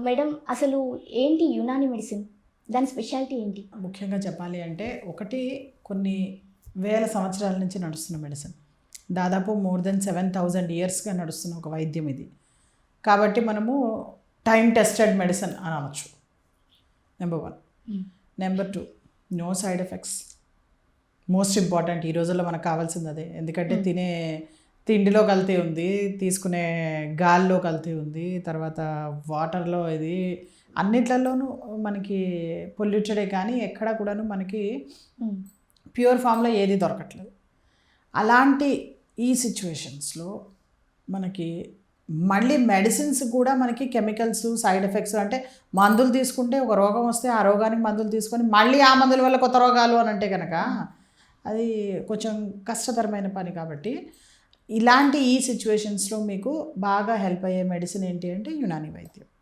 Madam అసలు ఏంటి Unani medicine? దాని స్పెషాలిటీ ఏంటి? ముఖ్యంగా చెప్పాలి అంటే ఒకటి కొన్ని వేల సంవత్సరాల నుంచి నడుస్తున్న మెడిసిన్. దాదాపు మోర్ దెన్ 7,000 ఇయర్స్గా నడుస్తున్న ఒక వైద్యం ఇది. కాబట్టి మనము టైం టెస్టెడ్ మెడిసిన్ అని అనొచ్చు. Number 1. Number 2, no side effects. Most important ఈ రోజుల్లో మనకు కావాల్సింది అదే. ఎందుకంటే తినే తిండిలో కల్తీ ఉంది, తీసుకునే గాల్లో కల్తీ ఉంది, తర్వాత వాటర్లో ఇది అన్నిట్లలోనూ మనకి పొల్యూటెడే, కానీ ఎక్కడ కూడాను మనకి ప్యూర్ ఫామ్లో ఏది దొరకట్లేదు. అలాంటి ఈ సిచ్యువేషన్స్లో మనకి మళ్ళీ మెడిసిన్స్ కూడా మనకి కెమికల్స్, సైడ్ ఎఫెక్ట్స్, అంటే మందులు తీసుకుంటే ఒక రోగం వస్తే ఆ రోగానికి మందులు తీసుకొని మళ్ళీ ఆ మందుల వల్ల కొత్త రోగాలు అని అంటే కనుక అది కొంచెం కష్టతరమైన పని. కాబట్టి ఇలాంటి ఈ సిచ్యువేషన్స్లో మీకు బాగా హెల్ప్ అయ్యే మెడిసిన్ ఏంటి అంటే యునాని వైద్యం.